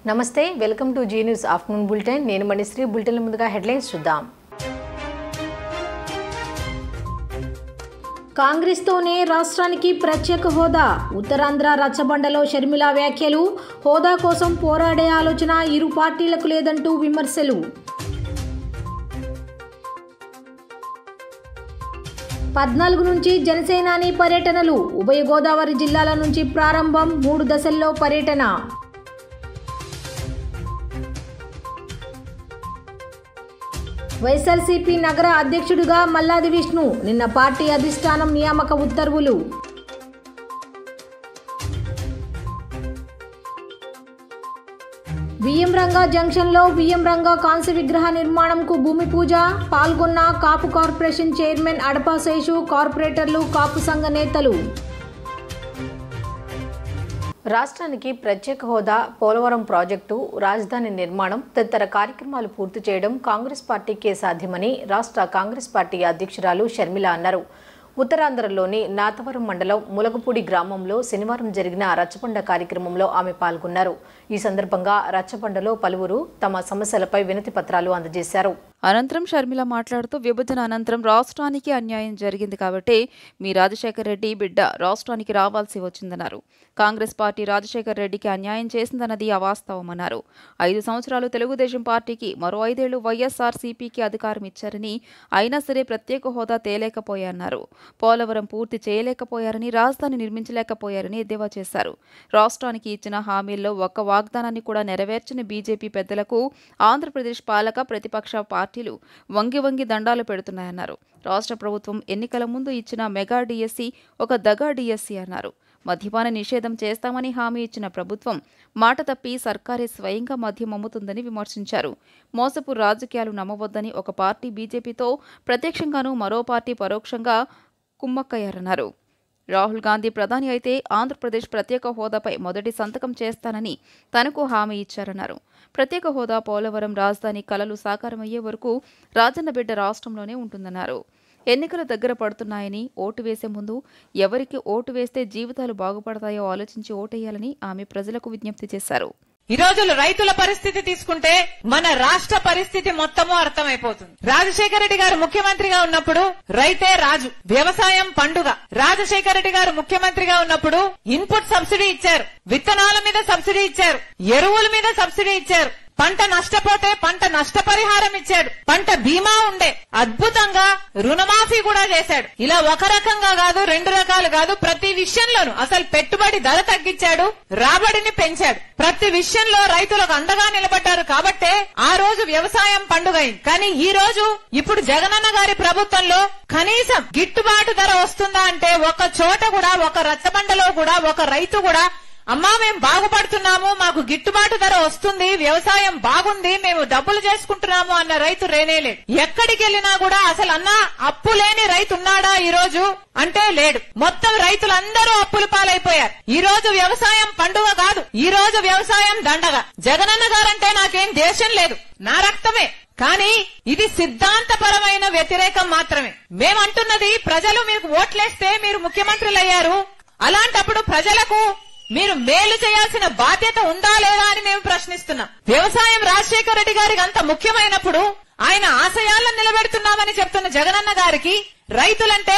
నమస్తే welcome to Zee News afternoon bulletin నేను Manishree bulletin ముందుగా హెడ్లైన్స్ చూద్దాం కాంగ్రెస్ తోనే రాష్ట్రానికి ప్రత్యేక హోదా ఉత్తరాంధ్ర రచ్చబండలో షర్మిల వ్యాఖ్యలు హోదా కోసం పోరాడే ఆలోచన ఇరు పార్టీలకు లేదంటూ విమర్శలు 14 నుంచి జనసేనాని పర్యటనలు ఉభయ గోదావరి జిల్లాల నుంచి ప్రారంభం 3 దశల్లో పర్యటన వైఎస్ఆర్సీపీ నగర అధ్యక్షుడిగా మల్లాది విష్ణు నిన్న పార్టీ అధిష్టానం నియామక ఉత్తర్వులు విఎం రంగా జంక్షన్లో విఎం రంగా కాంస్య విగ్రహ నిర్మాణంకు భూమి పూజ పాల్గొన్న కాపు కార్పొరేషన్ చైర్మన్ అడపా శేషు కార్పొరేటర్లు కాపు సంఘ నేతలు రాష్ట్రానికి ప్రత్యేక హోదా పోలవరం ప్రాజెక్టు రాజధాని నిర్మాణం తదితర కార్యక్రమాలు పూర్తి చేయడం కాంగ్రెస్ పార్టీకే సాధ్యమని రాష్ట్ర కాంగ్రెస్ పార్టీ అధ్యక్షురాలు షర్మిల అన్నారు. ఉత్తరాంధ్రలోని నాతవరం మండలం ములగపూడి గ్రామంలో శనివారం జరిగిన రచ్చబండ కార్యక్రమంలో ఆమె పాల్గొన్నారు. ఈ సందర్భంగా రచ్చబండలో పలువురు తమ సమస్యలపై వినతి పత్రాలు అందజేశారు. అనంతరం షర్మిల మాట్లాడుతూ విభజన అనంతరం రాష్ట్రానికి అన్యాయం జరిగింది కాబట్టి మీ రాజశేఖర రెడ్డి బిడ్డ రాష్ట్రానికి రావాల్సి వచ్చిందన్నారు. కాంగ్రెస్ పార్టీ రాజశేఖర రెడ్డికి అన్యాయం చేసిందన్నది అవాస్తవమన్నారు. 5 సంవత్సరాలు తెలుగుదేశం పార్టీకి మరో 5 ఏళ్లు వైఎస్ఆర్సీపీకి అధికారం ఇచ్చారని అయినా సరే ప్రత్యేక హోదా తేలేకపోయారన్నారు. పోలవరం పూర్తి చేయలేకపోయారని రాజధాని నిర్మించలేకపోయారని ఎద్దేవా చేశారు. రాష్ట్రానికి ఇచ్చిన హామీల్లో ఒక్క వాగ్దానాన్ని కూడా నెరవేర్చని బీజేపీ పెద్దలకు ఆంధ్రప్రదేశ్ పాలక ప్రతిపక్ష పార్టీలు వంగి దండాలు పెడుతున్నాయన్నారు. రాష్ట్ర ప్రభుత్వం ఎన్నికల ముందు ఇచ్చిన మెగా డిఎస్సి ఒక దగా డిఎస్సి అన్నారు. మద్యపాన నిషేధం చేస్తామని హామీ ఇచ్చిన ప్రభుత్వం మాట తప్పి సర్కారే స్వయంగా మద్యం అమ్ముతుందని విమర్శించారు. మోసపు రాజకీయాలు నమ్మవద్దని ఒక పార్టీ బీజేపీతో ప్రత్యక్షంగానూ మరో పార్టీ పరోక్షంగా కుమ్మక్కయ్యారన్నారు. రాహుల్ గాంధీ ప్రధాని అయితే ఆంధ్రప్రదేశ్ ప్రత్యేక హోదాపై మొదటి సంతకం చేస్తానని తనకు హామీ ఇచ్చారన్నారు. ప్రత్యేక హోదా పోలవరం రాజధాని కలలు సాకారమయ్యే వరకు రాజన్న బిడ్డ రాష్ట్రంలోనే ఉంటుందన్నారు. ఎన్నికలు దగ్గర పడుతున్నాయని ఓటు వేసే ముందు ఎవరికి ఓటు వేస్తే జీవితాలు బాగుపడతాయో ఆలోచించి ఓటేయాలని ఆమె ప్రజలకు విజ్ఞప్తి చేశారు. ఈ రోజు రైతుల పరిస్థితి తీసుకుంటే మన రాష్ట్ర పరిస్థితి మొత్తము అర్థమైపోతుంది. రాజశేఖర రెడ్డి గారు ముఖ్యమంత్రిగా ఉన్నప్పుడు రైతే రాజు, వ్యవసాయం పండుగ. రాజశేఖర రెడ్డి గారు ముఖ్యమంత్రిగా ఉన్నప్పుడు ఇన్పుట్ సబ్సిడీ ఇచ్చారు, విత్తనాల మీద సబ్సిడీ ఇచ్చారు, ఎరువుల మీద సబ్సిడీ ఇచ్చారు, పంట నష్టపోతే పంట నష్టపరిహారం ఇచ్చాడు, పంట బీమా ఉండే, అద్భుతంగా రుణమాఫీ కూడా చేశాడు. ఇలా ఒక రకంగా కాదు, 2 రకాలు కాదు, ప్రతి విషయంలోనూ అసలు పెట్టుబడి ధర తగ్గించాడు, రాబడిని పెంచాడు. ప్రతి విషయంలో రైతులకు అండగా నిలబడ్డారు. కాబట్టే ఆ రోజు వ్యవసాయం పండుగైంది. కానీ ఈ రోజు ఇప్పుడు జగనన్న గారి ప్రభుత్వంలో కనీసం గిట్టుబాటు ధర వస్తుందా అంటే ఒక చోట కూడా, ఒక రచ్చబండలో కూడా ఒక రైతు కూడా అమ్మా మేం బాగుపడుతున్నాము, మాకు గిట్టుబాటు ధర వస్తుంది, వ్యవసాయం బాగుంది, మేము డబ్బులు చేసుకుంటున్నాము అన్న రైతు రేనేలేడు. ఎక్కడికి వెళ్ళినా కూడా అసలు అన్నా అప్పు లేని రైతు ఉన్నాడా ఈ రోజు అంటే లేడు. మొత్తం రైతులందరూ అప్పుల పాలైపోయారు. ఈ రోజు వ్యవసాయం పండుగ కాదు, ఈ రోజు వ్యవసాయం దండగ. జగనన్న గారంటే నాకేం దేశం లేదు, నా రక్తమే. కానీ ఇది సిద్ధాంతపరమైన వ్యతిరేకం మాత్రమే. మేమంటున్నది ప్రజలు మీకు ఓట్లేస్తే మీరు ముఖ్యమంత్రులయ్యారు, అలాంటప్పుడు ప్రజలకు మీరు మేలు చేయాల్సిన బాధ్యత ఉందా లేదా అని మేము ప్రశ్నిస్తున్నాం. వ్యవసాయం రాజశేఖర రెడ్డి గారికి అంత ముఖ్యమైనప్పుడు ఆయన ఆశయాలను నిలబెడుతున్నామని చెప్తున్న జగనన్న గారికి రైతులంటే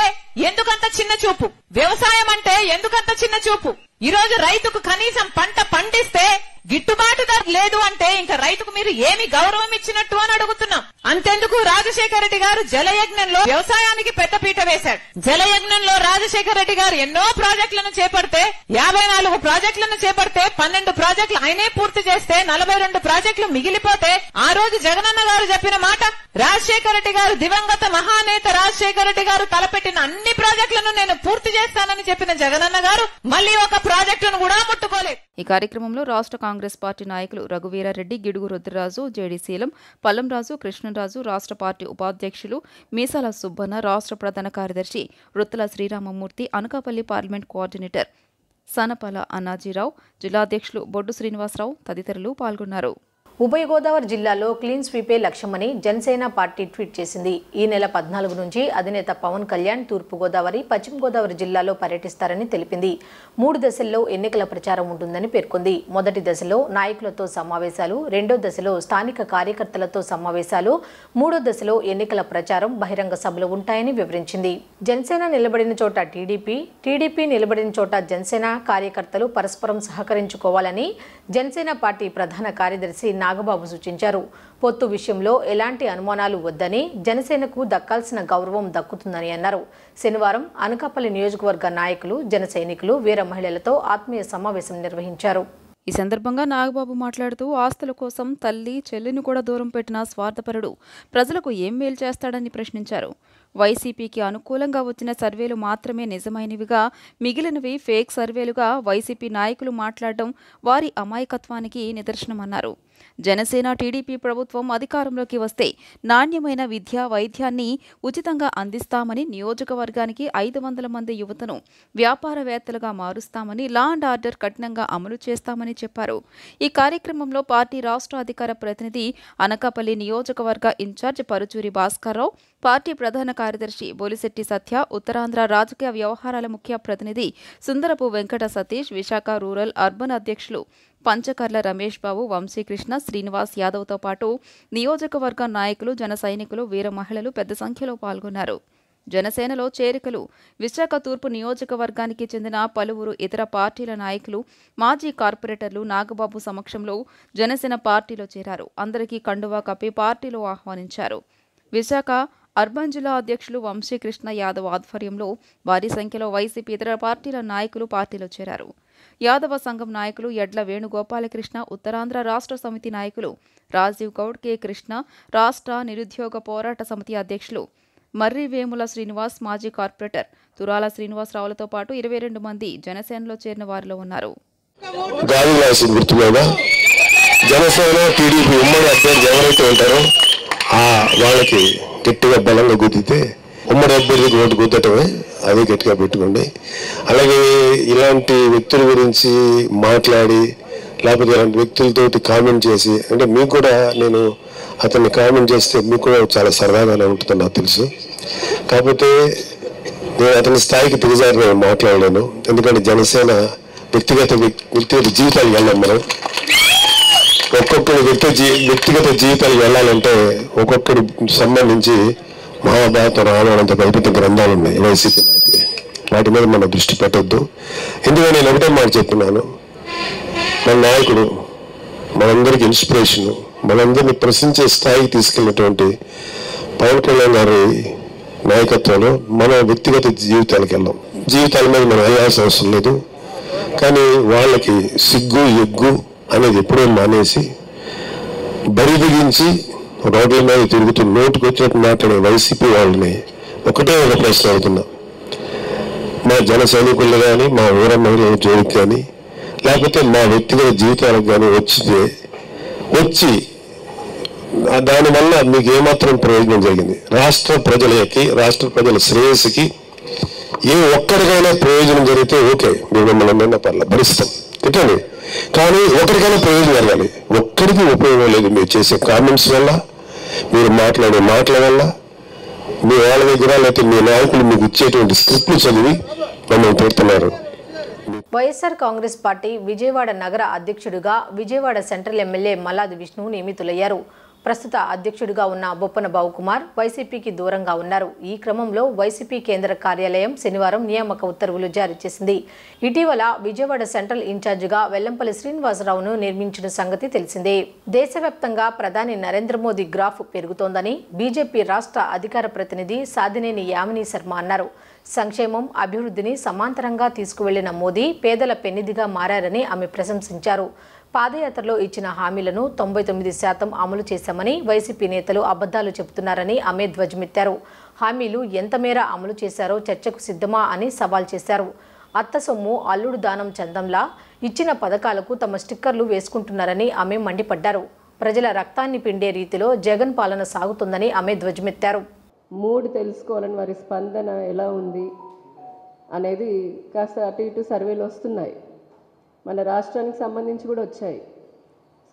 ఎందుకంత చిన్న చూపు, వ్యవసాయం అంటే ఎందుకంత చిన్న చూపు? ఈ రోజు రైతుకు కనీసం పంట పండిస్తే గిట్టుబాటు ధర లేదు అంటే ఇంకా రైతుకు మీరు ఏమి గౌరవం ఇచ్చినట్టు అని అడుగుతున్నాం. అంతెందుకు రాజశేఖర రెడ్డి గారు జలయజ్ఞంలో వ్యవసాయానికి పెద్దపీట వేశాడు. జలయజ్ఞంలో రాజశేఖర రెడ్డి గారు ఎన్నో ప్రాజెక్టులను చేపడితే 54 ప్రాజెక్టులను చేపడితే 12 ప్రాజెక్టులు ఆయనే పూర్తి చేస్తే 42 ప్రాజెక్టులు మిగిలిపోతే ఆ రోజు జగనన్న గారు చెప్పిన మాట, రాజశేఖర రెడ్డి గారు దివంగత మహానేత రాజశేఖర రెడ్డి గారు తలపెట్టిన అన్ని ప్రాజెక్టులను నేను పూర్తి చేస్తానని చెప్పిన జగనన్న గారు మళ్లీ ఒక ప్రాజెక్టును కూడా ముట్టుకోలేదు. ఈ కార్యక్రమంలో రాష్ట్ర కాంగ్రెస్ పార్టీ నాయకులు రఘువీరారెడ్డి, గిడుగు రుద్రరాజు, జేడీసీలం, పల్లంరాజు, కృష్ణరాజు, రాష్ట్ర పార్టీ ఉపాధ్యక్షులు మీసాల సుబ్బన్న, రాష్ట్ర ప్రధాన కార్యదర్శి వృత్తుల శ్రీరామమూర్తి, అనకాపల్లి పార్లమెంట్ కోఆర్డినేటర్ సనపల అన్నాజీరావు, జిల్లాధ్యక్షులు బొడ్డు శ్రీనివాసరావు తదితరులు పాల్గొన్నారు. ఉభయ గోదావరి జిల్లాలో క్లీన్ స్వీపే లక్ష్యమని జనసేన పార్టీ ట్వీట్ చేసింది. ఈ నెల 14 నుంచి అధినేత పవన్ కళ్యాణ్ తూర్పు గోదావరి, పశ్చిమ గోదావరి జిల్లాలో పర్యటిస్తారని తెలిపింది. 3 దశల్లో ఎన్నికల ప్రచారం ఉంటుందని పేర్కొంది. మొదటి దశలో నాయకులతో సమావేశాలు, రెండో దశలో స్థానిక కార్యకర్తలతో సమావేశాలు, మూడో దశలో ఎన్నికల ప్రచారం, బహిరంగ సభలు ఉంటాయని వివరించింది. జనసేన నిలబడిన చోట టీడీపీ నిలబడిన చోట జనసేన కార్యకర్తలు పరస్పరం సహకరించుకోవాలని జనసేన పార్టీ ప్రధాన కార్యదర్శి నాగబాబు సూచించారు. పొత్తు విషయంలో ఎలాంటి అనుమానాలు వద్దని, జనసేనకు దక్కాల్సిన గౌరవం దక్కుతుందని అన్నారు. శనివారం అనకాపల్లి నియోజకవర్గ నాయకులు, జన సైనికులు, వీర మహిళలతో ఆత్మీయ సమావేశం నిర్వహించారు. ఈ సందర్భంగా నాగబాబు మాట్లాడుతూ ఆస్తుల కోసం తల్లి, చెల్లిని కూడా దూరం పెట్టిన స్వార్థపరుడు ప్రజలకు ఏం మేలు చేస్తాడని ప్రశ్నించారు. వైసీపీకి అనుకూలంగా వచ్చిన సర్వేలు మాత్రమే నిజమైనవిగా, మిగిలినవి ఫేక్ సర్వేలుగా వైసీపీ నాయకులు మాట్లాడడం వారి అమాయకత్వానికి నిదర్శనమన్నారు. జనసేన టీడీపీ ప్రభుత్వం అధికారంలోకి వస్తే నాణ్యమైన విద్య, వైద్యాన్ని ఉచితంగా అందిస్తామని, నియోజకవర్గానికి 500 మంది యువతను వ్యాపారవేత్తలుగా మారుస్తామని, లా అండ్ ఆర్డర్ కఠినంగా అమలు చేస్తామని చెప్పారు. ఈ కార్యక్రమంలో పార్టీ రాష్ట్ర అధికార ప్రతినిధి, అనకాపల్లి నియోజకవర్గ ఇన్ఛార్జ్ పరుచూరి భాస్కర్రావు, పార్టీ ప్రధాన కార్యదర్శి బోలిశెట్టి సత్య, ఉత్తరాంధ్ర రాజకీయ వ్యవహారాల ముఖ్య ప్రతినిధి సుందరపు వెంకట సతీష్, విశాఖ రూరల్ అర్బన్ అధ్యక్షులు పంచకర్ల రమేష్ బాబు, వంశీకృష్ణ, శ్రీనివాస్ యాదవ్తో పాటు నియోజకవర్గ నాయకులు, జన సైనికులు, వీర మహిళలు పెద్ద సంఖ్యలో పాల్గొన్నారు. జనసేనలో చేరికలు విశాఖ తూర్పు నియోజకవర్గానికి చెందిన పలువురు ఇతర పార్టీల నాయకులు, మాజీ కార్పొరేటర్లు నాగబాబు సమక్షంలో జనసేన పార్టీలో చేరారు. అందరికీ కండువా కప్పి పార్టీలో ఆహ్వానించారు. విశాఖ అర్బన్ జిల్లా అధ్యక్షులు వంశీకృష్ణ యాదవ్ ఆధ్వర్యంలో భారీ సంఖ్యలో వైసీపీ ఇతర పార్టీల నాయకులు పార్టీలో చేరారు. యాదవ సంఘం నాయకులు యడ్ల వేణుగోపాలకృష్ణ, ఉత్తరాంధ్ర రాష్ట్ర సమితి నాయకులు రాజీవ్ గౌడ్, కె కృష్ణ, రాష్ట్ర నిరుద్యోగ పోరాట సమితి అధ్యక్షులు మర్రి వేముల శ్రీనివాస్, మాజీ కార్పొరేటర్ తురాల శ్రీనివాసరావులతో పాటు 22 మంది జనసేనలో చేరిన వారిలో ఉన్నారు. జనసేన టీడీపీ ఉమ్మడి అభ్యర్థి ఎవరైతే ఉంటారో వాళ్ళకి గట్టిగా బలంగా గుద్దితే, ఉమ్మడి అభ్యర్థికి ఓటు గుద్దటమే, అదే గట్టిగా పెట్టుకోండి. అలాగే ఇలాంటి వ్యక్తుల గురించి మాట్లాడి, లేకపోతే ఇలాంటి వ్యక్తులతోటి కామెంట్ చేసి, అంటే మీకు కూడా నేను అతన్ని కామెంట్ చేస్తే మీకు కూడా చాలా సరదాగానే ఉంటుందని నాకు తెలుసు. కాకపోతే నేను అతని స్థాయికి దిగజారి నేను మాట్లాడలేను. ఎందుకంటే జనసేన వ్యక్తిగత జీవితాలు వెళ్ళాం మనం. ఒక్కొక్కరి వ్యక్తిగత జీవితాలు వెళ్ళాలంటే ఒక్కొక్కరి సంబంధించి మహాభారత, రామాయణంతో పెద్ద గ్రంథాలు ఉన్నాయి వైసీపీ నాయకులు. వాటి మీద మనం దృష్టి పెట్టద్దు. ఎందుకంటే నేను ఒకటే మాట చెప్తున్నాను, మన నాయకుడు మనందరికి ఇన్స్పిరేషను, మనందరినీ ప్రశ్నించే స్థాయికి తీసుకెళ్ళినటువంటి పవన్ కళ్యాణ్ గారి నాయకత్వంలో మన వ్యక్తిగత జీవితాలకు వెళ్దాం. జీవితాల మీద మనం అయ్యాల్సిన అవసరం లేదు. కానీ వాళ్ళకి సిగ్గు, ఎగ్గు అనేది ఎప్పుడో మానేసి బరి బిగించి రోడ్ల మీద తిరుగుతూ నోటుకు వచ్చినట్టు మాట్లాడే వైసీపీ వాళ్ళని ఒకటే ఒక ప్రశ్న అవుతున్నా. మా జన సైనికులు కానీ, మా ఊర మహిళల జోలికి కానీ, లేకపోతే మా వ్యక్తిగత జీవితాలకు కానీ వచ్చి దానివల్ల మీకు ఏమాత్రం ప్రయోజనం జరిగింది? రాష్ట్ర ప్రజల శ్రేయస్సుకి ఏ ఒక్కరికైనా ప్రయోజనం జరిగితే ఓకే, మేము మిమ్మల్ని పర్ల భరిస్తాం, తిట్టండి. కానీ ఒకరికైనా ప్రయోజనం జరగాలి. ఒక్కరికి ఉపయోగం లేదు. మీరు చేసే కామెంట్స్ వల్ల, మీరు మాట్లాడే మాటల వల్ల, మీ వాళ్ళ దగ్గర లేకపోతే మీ నాయకులు మీకు ఇచ్చేటువంటి స్క్రిప్ట్లు చదివి మమ్మల్ని పెడుతున్నారు. వైఎస్ఆర్ కాంగ్రెస్ పార్టీ విజయవాడ నగర అధ్యక్షుడిగా విజయవాడ సెంట్రల్ ఎమ్మెల్యే మల్లాది విష్ణు నియమితులయ్యారు. ప్రస్తుత అధ్యక్షుడిగా ఉన్న బొప్పన బావుకుమార్ వైసీపీకి దూరంగా ఉన్నారు. ఈ క్రమంలో వైసీపీ కేంద్ర కార్యాలయం శనివారం నియామక ఉత్తర్వులు జారీ చేసింది. ఇటీవల విజయవాడ సెంట్రల్ ఇన్ఛార్జిగా వెల్లంపల్లి శ్రీనివాసరావును నియమించిన సంగతి తెలిసిందే. దేశవ్యాప్తంగా ప్రధాని నరేంద్ర మోదీ గ్రాఫ్ పెరుగుతోందని బీజేపీ రాష్ట్ర అధికార ప్రతినిధి సాదినేని యామిని శర్మ అన్నారు. సంక్షేమం, అభివృద్ధిని సమాంతరంగా తీసుకువెళ్లిన మోదీ పేదల పెన్నిదిగా మారారని ఆమె ప్రశంసించారు. పాదయాత్రలో ఇచ్చిన హామీలను 99% అమలు చేశామని, వైసీపీ నేతలు అబద్ధాలు చెబుతున్నారని ఆమె ధ్వజమెత్తారు. హామీలు ఎంత మేర అమలు చేశారో చర్చకు సిద్ధమా అని సవాల్ చేశారు. అత్త సొమ్ము అల్లుడు దానం చందంలా ఇచ్చిన పథకాలకు తమ స్టిక్కర్లు వేసుకుంటున్నారని ఆమె మండిపడ్డారు. ప్రజల రక్తాన్ని పిండే రీతిలో జగన్ పాలన సాగుతుందని ఆమె ధ్వజమెత్తారు. తెలుసుకోవాలని వారి స్పందన ఎలా ఉంది అనేది కాస్త అటు ఇటు సర్వేలు వస్తున్నాయి. మన రాష్ట్రానికి సంబంధించి కూడా వచ్చాయి.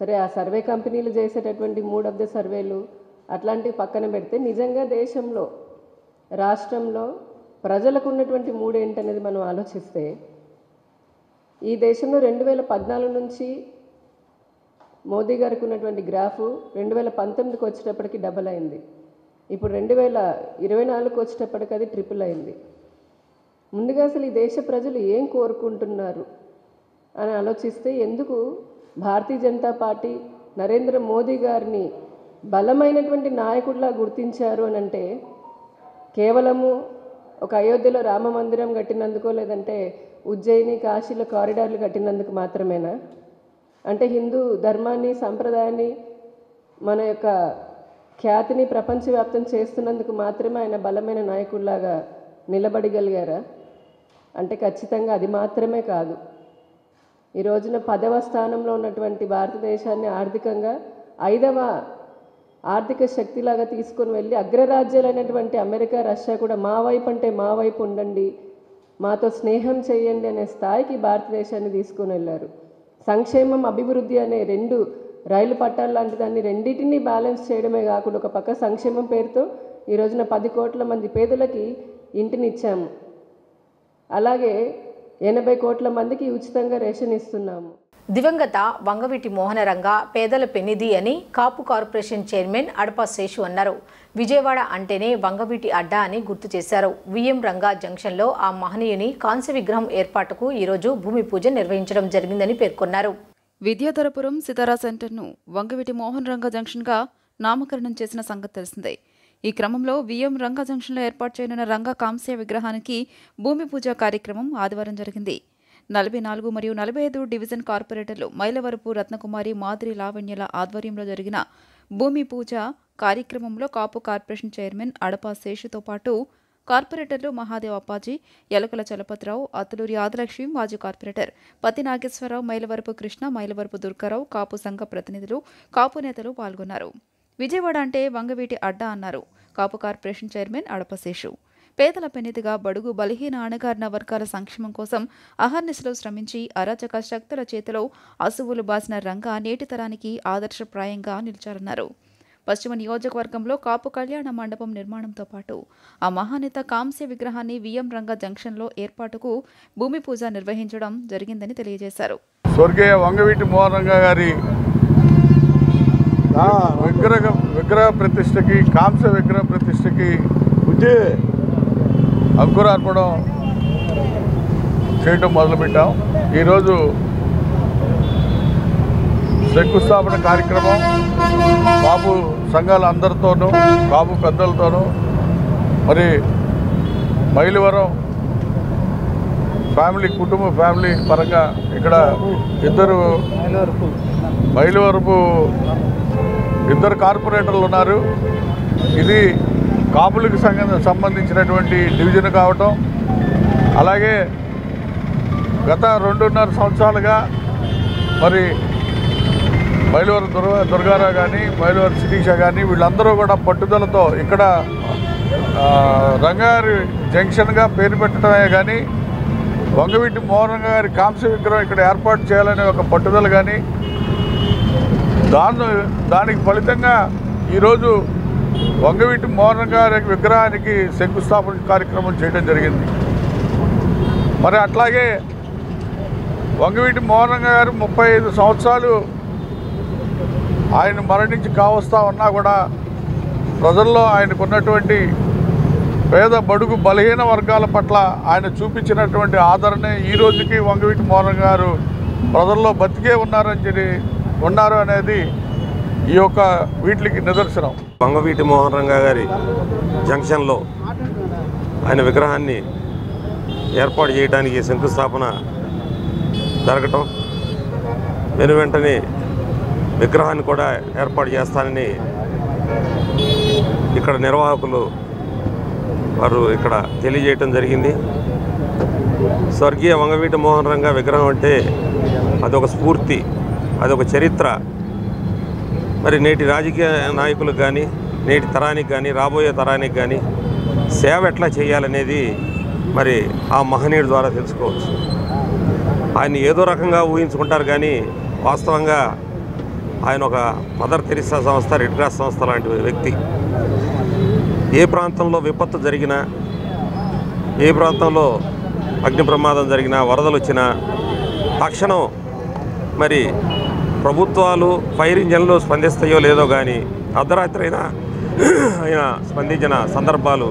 సరే ఆ సర్వే కంపెనీలు చేసేటటువంటి 3 ఆఫ్ ద సర్వేలు అట్లాంటివి పక్కన పెడితే నిజంగా దేశంలో రాష్ట్రంలో ప్రజలకు ఉన్నటువంటి 3 ఏంటనేది మనం ఆలోచిస్తే ఈ దేశంలో 2014 నుంచి మోదీ గారికి ఉన్నటువంటి గ్రాఫ్ 2019కి వచ్చేటప్పటికి డబల్ అయింది. ఇప్పుడు 2024కి వచ్చేటప్పటికి అది ట్రిపుల్ అయింది. ముందుగా అసలు ఈ దేశ ప్రజలు ఏం కోరుకుంటున్నారు అని ఆలోచిస్తే ఎందుకు భారతీయ జనతా పార్టీ నరేంద్ర మోదీ గారిని బలమైనటువంటి నాయకుడిలా గుర్తించారు అని అంటే కేవలము ఒక అయోధ్యలో రామ మందిరం కట్టినందుకో లేదంటే ఉజ్జయిని కాశీలో కారిడార్లు కట్టినందుకు మాత్రమేనా? అంటే హిందూ ధర్మాన్ని సంప్రదాయాన్ని మన యొక్క ఖ్యాతిని ప్రపంచవ్యాప్తం చేస్తున్నందుకు మాత్రమే ఆయన బలమైన నాయకుడిలాగా నిలబడగలిగారా? అంటే ఖచ్చితంగా అది మాత్రమే కాదు. ఈ రోజున 10వ స్థానంలో ఉన్నటువంటి భారతదేశాన్ని ఆర్థికంగా 5వ ఆర్థిక శక్తిలాగా తీసుకొని వెళ్ళి అగ్రరాజ్యాలైనటువంటి అమెరికా, రష్యా కూడా మా వైపు అంటే మా వైపు ఉండండి, మాతో స్నేహం చేయండి అనే స్థాయికి భారతదేశాన్ని తీసుకొని వెళ్ళారు. సంక్షేమం, అభివృద్ధి అనే 2 రైలు పట్టాలు లాంటి దాన్ని రెండింటినీ బ్యాలెన్స్ చేయడమే కాకుండా ఒక పక్క సంక్షేమం పేరుతో ఈ రోజున 10 కోట్ల మంది పేదలకి ఇంటిని ఇచ్చాము. అలాగే 80 కోట్ల మందికి ఉచితంగా రేషన్ ఇస్తున్నాము. దివంగత వంగవీటి మోహనరంగ పేదల పెన్నిధి అని కాపు కార్పొరేషన్ చైర్మన్ అడపా శేషు అన్నారు. విజయవాడ అంటేనే వంగవీటి అడ్డా అని గుర్తు చేశారు. విఎం రంగా జంక్షన్లో ఆ మహనీయుని కాంస్య విగ్రహం ఏర్పాటుకు ఈరోజు భూమి పూజ నిర్వహించడం జరిగిందని పేర్కొన్నారు. విద్యాధరపురం సితారా సెంటర్ను వంగవీటి మోహన్ రంగ జంక్షన్గా నామకరణం చేసిన సంగతి తెలిసిందే. ఈ క్రమంలో విఎం రంగా జంక్షన్లో ఏర్పాటు చేయనున్న రంగా కాంస్య విగ్రహానికి భూమి పూజ కార్యక్రమం ఆదివారం జరిగింది. 44 మరియు 45 డివిజన్ కార్పొరేటర్లు మైలవరపు రత్నకుమారి, మాదిరి లావణ్యల ఆధ్వర్యంలో జరిగిన భూమి పూజ కార్యక్రమంలో కాపు కార్పొరేషన్ చైర్మన్ అడపా శేషుతో పాటు కార్పొరేటర్లు మహాదేవ్ అప్పాజీ, యలకల చలపతిరావు, అతులూరి ఆదిలక్ష్మి, మాజీ కార్పొరేటర్ పతి నాగేశ్వరరావు, మైలవరపు కృష్ణ, మైలవరపు దుర్గారావు, కాపు సంఘ ప్రతినిధులు, కాపు నేతలు పాల్గొన్నారు. విజయవాడ అంటే వంగవీటి అడ్డా అన్నారు కాపు కార్పొరేషన్ చైర్మన్ అడపా శేషు. పేదల పెన్నిధిగా బడుగు బలహీన అణగారిన వర్గాల సంక్షేమం కోసం అహర్నిశలో శ్రమించి అరాచక శక్తుల చేతిలో అసువులు బాసిన రంగా నేటి తరానికి ఆదర్శప్రాయంగా నిలిచారన్నారు. పశ్చిమ నియోజకవర్గంలో కాపు కళ్యాణ మండపం నిర్మాణంతో పాటు ఆ మహానేత కాంస్య విగ్రహాన్ని విఎం రంగా జంక్షన్లో ఏర్పాటుకు భూమి పూజ నిర్వహించడం జరిగిందని తెలియజేశారు. స్వర్గీయ వంగవీటి మోహన్ రంగా గారి విగ్రహ ప్రతిష్టకి, కాంస్య విగ్రహ ప్రతిష్టకి అంకురార్పణం చేయటం మొదలుపెట్టాం. ఈరోజు శంకుస్థాపన కార్యక్రమం కాపు సంఘాల అందరితోనూ, కాపు పెద్దలతోనూ, మరి మైలవరం కుటుంబ ఫ్యామిలీ పరంగా ఇక్కడ మైలవరపు 2 కార్పొరేటర్లు ఉన్నారు. ఇది కాపులకు సంబంధించినటువంటి డివిజన్ కావటం, అలాగే గత 2.5 సంవత్సరాలుగా మరి మైలవరం దుర్గారావు కానీ, మైలవరం శిరీష కానీ వీళ్ళందరూ కూడా పట్టుదలతో ఇక్కడ రంగారి జంక్షన్గా పేరు పెట్టడమే కానీ వంగవీటి మోహన్ రంగా గారి కాంస్య విగ్రహం ఇక్కడ ఏర్పాటు చేయాలనే ఒక పట్టుదల కానీ, దానికి ఫలితంగా ఈరోజు వంగవీటి మోహన్ రంగా గారి విగ్రహానికి శంకుస్థాపన కార్యక్రమం చేయడం జరిగింది. మరి అట్లాగే వంగవీటి మోహన్ రంగా గారు 35 సంవత్సరాలు ఆయన మరణించి కావస్తా ఉన్నా కూడా ప్రజల్లో ఆయనకున్నటువంటి పేద బడుగు బలహీన వర్గాల పట్ల ఆయన చూపించినటువంటి ఆదరణ ఈ రోజుకి వంగవీటి మోహన్ రంగా గారు ప్రజల్లో బతికే ఉన్నారు అనేది ఈ యొక్క వీటికి నిదర్శనం. వంగవీటి మోహన్ రంగా గారి జంక్షన్లో ఆయన విగ్రహాన్ని ఏర్పాటు చేయడానికి శంకుస్థాపన జరగటం, వెనువెంటనే విగ్రహాన్ని కూడా ఏర్పాటు చేస్తానని ఇక్కడ నిర్వాహకులు వారు ఇక్కడ తెలియజేయటం జరిగింది. స్వర్గీయ వంగవీటి మోహన్ రంగా విగ్రహం అంటే అదొక స్ఫూర్తి, అదొక చరిత్ర. మరి నేటి రాజకీయ నాయకులకు కానీ, నేటి తరానికి కానీ, రాబోయే తరానికి కానీ సేవ ఎట్లా చేయాలనేది మరి ఆ మహనీయుడి ద్వారా తెలుసుకోవచ్చు. ఆయన ఏదో రకంగా ఊహించుకుంటారు కానీ వాస్తవంగా ఆయన ఒక మదర్ తెరిసా సంస్థ, రెడ్ క్రాస్ సంస్థ లాంటి వ్యక్తి. ఏ ప్రాంతంలో విపత్తు జరిగినా, ఏ ప్రాంతంలో అగ్ని ప్రమాదం జరిగినా, వరదలు వచ్చినా తక్షణం మరి ప్రభుత్వాలు ఫైర్ ఇంజన్లు స్పందిస్తాయో లేదో కానీ అర్ధరాత్రి అయినా ఆయన స్పందించిన సందర్భాలు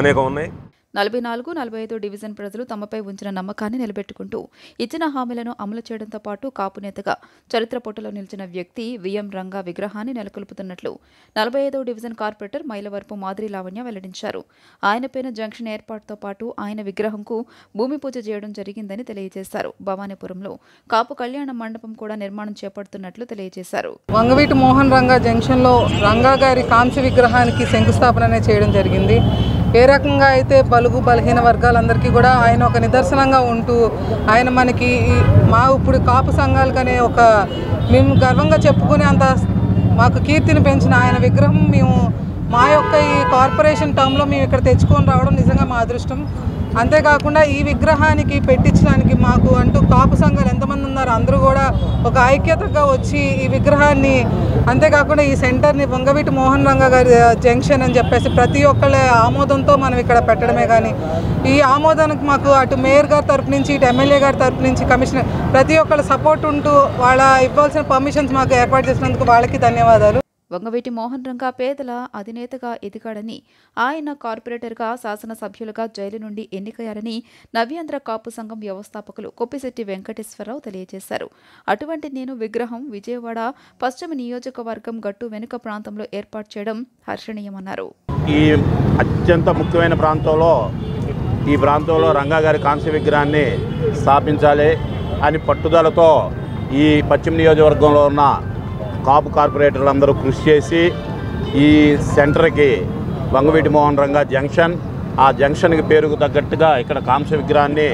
అనేకం ఉన్నాయి. 44, 45 డివిజన్ ప్రజలు తమపై ఉంచిన నమ్మకాన్ని నిలబెట్టుకుంటూ ఇచ్చిన హామీలను అమలు చేయడంతో పాటు కాపు నేతగా చరిత్ర పుటలో నిలిచిన వ్యక్తి విఎం రంగా విగ్రహాన్ని నెలకొల్పుతున్నట్లు 45వ డివిజన్ కార్పొరేటర్ మైలవరపు మాదిరి లావణ్య వెల్లడించారు. ఆయన పేరున జంక్షన్ ఏర్పాటుతో పాటు ఆయన విగ్రహంకు భూమి పూజ చేయడం జరిగిందని తెలియజేశారు. భవానీపురంలో కాపు కళ్యాణ మండపం కూడా నిర్మాణం చేపడుతున్నట్లు తెలియజేశారు. వంగవీటి మోహన్ రంగా జంక్షన్లో రంగా గారి కాంస్య విగ్రహానికి శంకుస్థాపన చేయడం జరిగింది. ఏ రకంగా అయితే బలుగు బలహీన వర్గాలందరికీ కూడా ఆయన ఒక నిదర్శనంగా ఉంటూ ఆయన మనకి మా ఇప్పుడు కాపు సంఘాలకనే ఒక మేము గర్వంగా చెప్పుకునే అంత మాకు కీర్తిని పెంచిన ఆయన విగ్రహం మేము మా యొక్క ఈ కార్పొరేషన్ టర్మ్లో మేము ఇక్కడ తెచ్చుకొని రావడం నిజంగా మా అదృష్టం. అంతేకాకుండా ఈ విగ్రహానికి పెట్టించడానికి మాకు అంటూ కాపు సంఘాలు ఎంతమంది ఉన్నారో అందరూ కూడా ఒక ఐక్యతగా వచ్చి ఈ విగ్రహాన్ని, అంతేకాకుండా ఈ సెంటర్ని వంగవీటి మోహన్ రంగా గారి జంక్షన్ అని చెప్పేసి ప్రతి ఒక్కళ్ళ ఆమోదంతో మనం ఇక్కడ పెట్టడమే కానీ ఈ ఆమోదానికి మాకు అటు మేయర్ గారి తరపు నుంచి, ఇటు ఎమ్మెల్యే గారి తరపు నుంచి, కమిషనర్ ప్రతి ఒక్కళ్ళ సపోర్ట్ ఉంటూ వాళ్ళ ఇవ్వాల్సిన పర్మిషన్స్ మాకు ఏర్పాటు చేసినందుకు వాళ్ళకి ధన్యవాదాలు. వంగవీటి మోహన్ రంగా పేదల అధినేతగా ఎదిగాడని, ఆయన కార్పొరేటర్గా, శాసనసభ్యులుగా జైలు నుండి ఎన్నికయ్యారని నవ్యాంధ్ర కాపు సంఘం వ్యవస్థాపకులు కొప్పిశెట్టి వెంకటేశ్వరరావు తెలియజేశారు. అటువంటి నేను విగ్రహం విజయవాడ పశ్చిమ నియోజకవర్గం గట్టు వెనుక ప్రాంతంలో ఏర్పాటు చేయడం హర్షణీయమన్నారు. ఈ అత్యంత ముఖ్యమైన ఈ ప్రాంతంలో రంగా గారి కాంస్య విగ్రహాన్ని స్థాపించాలి అని పట్టుదలతో ఈ పశ్చిమ నియోజకవర్గంలో ఉన్న కాపు కార్పొరేటర్లందరూ కృషి చేసి ఈ సెంటర్కి వంగవీటి మోహన్ రంగా జంక్షన్, ఆ జంక్షన్కి పేరుకు తగ్గట్టుగా ఇక్కడ కాంస్య విగ్రహాన్ని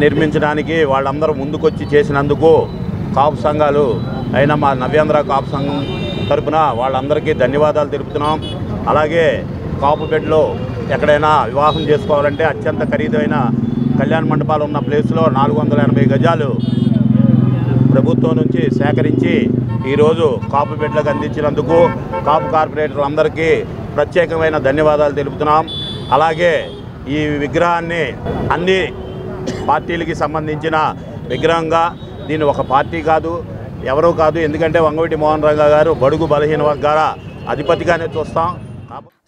నిర్మించడానికి వాళ్ళందరూ ముందుకొచ్చి చేసినందుకు కాపు సంఘాలు అయినా మా నవ్యాంధ్ర కాపు సంఘం తరపున వాళ్ళందరికీ ధన్యవాదాలు తెలుపుతున్నాం. అలాగే కాపు బెడ్లో ఎక్కడైనా వివాహం చేసుకోవాలంటే అత్యంత ఖరీదైన కళ్యాణ మండపాలు ఉన్న ప్లేస్లో 480 గజాలు ప్రభుత్వం నుంచి సేకరించి ఈరోజు కాపు బెడ్లకు అందించినందుకు కాపు కార్పొరేటర్లందరికీ ప్రత్యేకమైన ధన్యవాదాలు తెలుపుతున్నాం. అలాగే ఈ విగ్రహాన్ని అన్ని పార్టీలకి సంబంధించిన విగ్రహంగా, దీన్ని ఒక పార్టీ కాదు, ఎవరూ కాదు, ఎందుకంటే వంగవీటి మోహన్ రంగా గారు బడుగు బలహీన వర్గాల అధిపతిగానే చూస్తాం.